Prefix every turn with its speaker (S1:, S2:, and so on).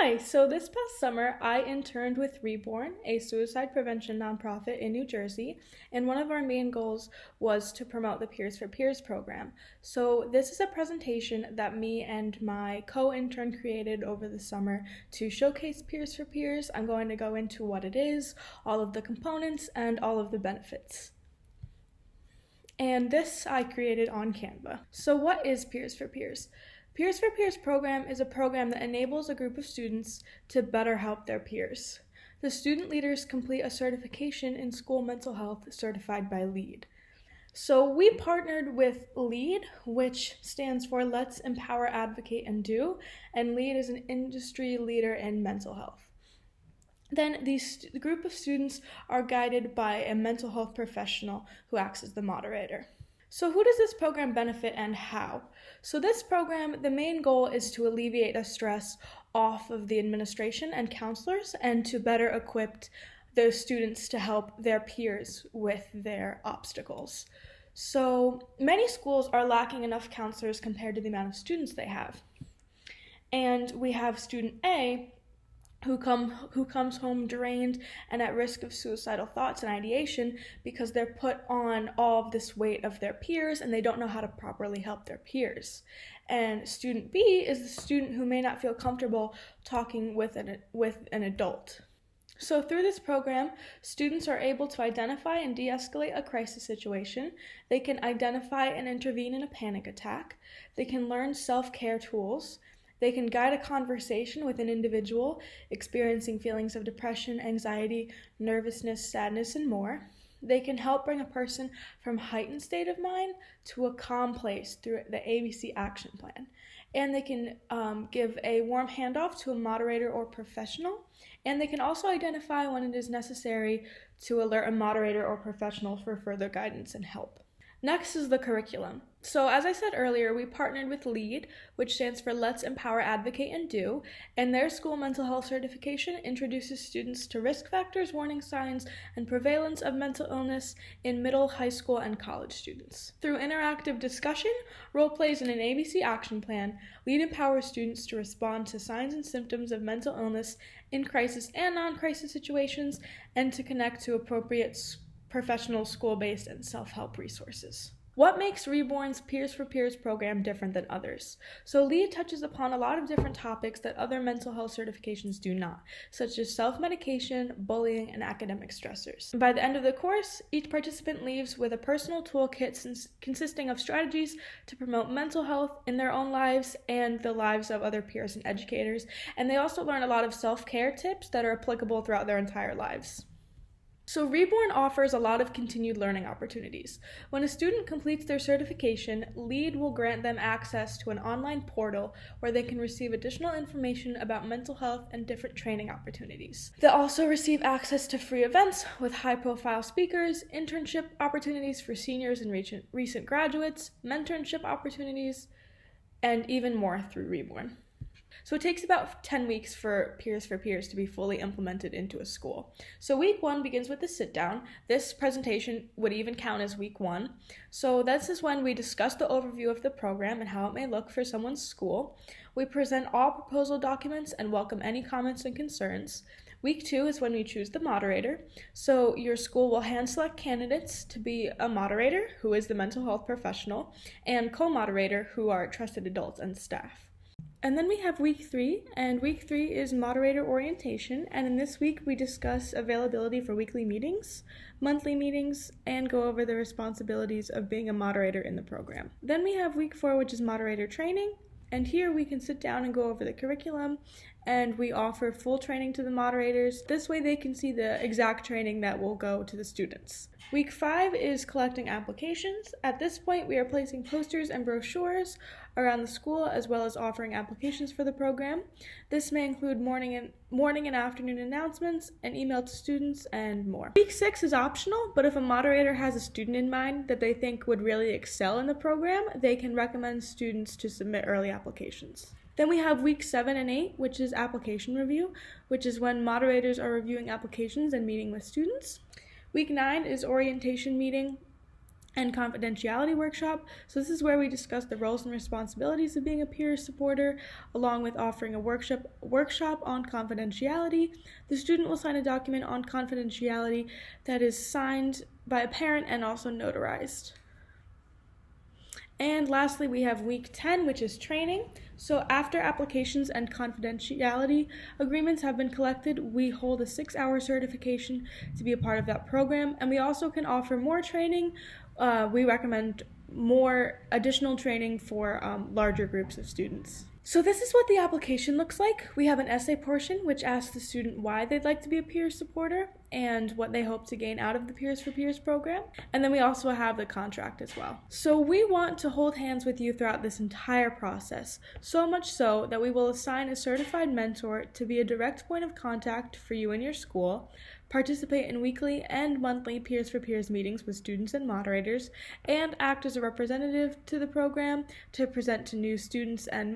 S1: Hi, so this past summer I interned with REBORN, a suicide prevention nonprofit in New Jersey, and one of our main goals was to promote the Peers for Peers program. So this is a presentation that me and my co-intern created over the summer to showcase Peers for Peers. I'm going to go into what it is, all of the components, and all of the benefits. And this I created on Canva. So what is Peers for Peers? Peers for Peers program is a program that enables a group of students to better help their peers. The student leaders complete a certification in school mental health certified by LEAD. So we partnered with LEAD, which stands for Let's Empower, Advocate, and Do, and LEAD is an industry leader in mental health. Then the group of students are guided by a mental health professional who acts as the moderator. So who does this program benefit and how? So this program, the main goal is to alleviate the stress off of the administration and counselors and to better equip those students to help their peers with their obstacles. So many schools are lacking enough counselors compared to the amount of students they have. And we have student A who comes home drained and at risk of suicidal thoughts and ideation because they're put on all of this weight of their peers and they don't know how to properly help their peers. And student B is the student who may not feel comfortable talking with an adult. So through this program, students are able to identify and de-escalate a crisis situation. They can identify and intervene in a panic attack. They can learn self-care tools. They can guide a conversation with an individual experiencing feelings of depression, anxiety, nervousness, sadness, and more. They can help bring a person from heightened state of mind to a calm place through the ABC action plan. And they can give a warm handoff to a moderator or professional. And they can also identify when it is necessary to alert a moderator or professional for further guidance and help. Next is the curriculum. So as I said earlier, we partnered with LEAD, which stands for Let's Empower, Advocate, and Do, and their school mental health certification introduces students to risk factors, warning signs, and prevalence of mental illness in middle, high school, and college students. Through interactive discussion, role plays, and an ABC action plan, LEAD empowers students to respond to signs and symptoms of mental illness in crisis and non-crisis situations, and to connect to appropriate professional, school-based, and self-help resources. What makes REBORN's Peers for Peers program different than others? So LEAD touches upon a lot of different topics that other mental health certifications do not, such as self-medication, bullying, and academic stressors. By the end of the course, each participant leaves with a personal toolkit consisting of strategies to promote mental health in their own lives and the lives of other peers and educators, and they also learn a lot of self-care tips that are applicable throughout their entire lives. So REBORN offers a lot of continued learning opportunities. When a student completes their certification, LEAD will grant them access to an online portal where they can receive additional information about mental health and different training opportunities. They'll also receive access to free events with high-profile speakers, internship opportunities for seniors and recent graduates, mentorship opportunities, and even more through REBORN. So it takes about 10 weeks for Peers for Peers to be fully implemented into a school. So week 1 begins with the sit down. This presentation would even count as week 1. So this is when we discuss the overview of the program and how it may look for someone's school. We present all proposal documents and welcome any comments and concerns. Week 2 is when we choose the moderator. So your school will hand select candidates to be a moderator, who is the mental health professional, and co-moderator, who are trusted adults and staff. And then we have week 3, and week 3 is moderator orientation, and in this week we discuss availability for weekly meetings, monthly meetings, and go over the responsibilities of being a moderator in the program. Then we have week 4, which is moderator training, and here we can sit down and go over the curriculum, and we offer full training to the moderators. This way they can see the exact training that will go to the students. Week 5 is collecting applications. At this point, we are placing posters and brochures around the school, as well as offering applications for the program. This may include morning and afternoon announcements, an email to students, and more. Week 6 is optional, but if a moderator has a student in mind that they think would really excel in the program, they can recommend students to submit early applications. Then we have week 7 and 8, which is application review, which is when moderators are reviewing applications and meeting with students. Week 9 is orientation meeting, and confidentiality workshop. So this is where we discuss the roles and responsibilities of being a peer supporter, along with offering a workshop on confidentiality. The student will sign a document on confidentiality that is signed by a parent and also notarized. And lastly, we have week 10, which is training. So after applications and confidentiality agreements have been collected, we hold a 6-hour certification to be a part of that program. And we also can offer more training. We recommend more additional training for larger groups of students. So this is what the application looks like. We have an essay portion which asks the student why they'd like to be a peer supporter and what they hope to gain out of the Peers for Peers program. And then we also have the contract as well. So we want to hold hands with you throughout this entire process, so much so that we will assign a certified mentor to be a direct point of contact for you and your school, participate in weekly and monthly Peers for Peers meetings with students and moderators, and act as a representative to the program to present to new students and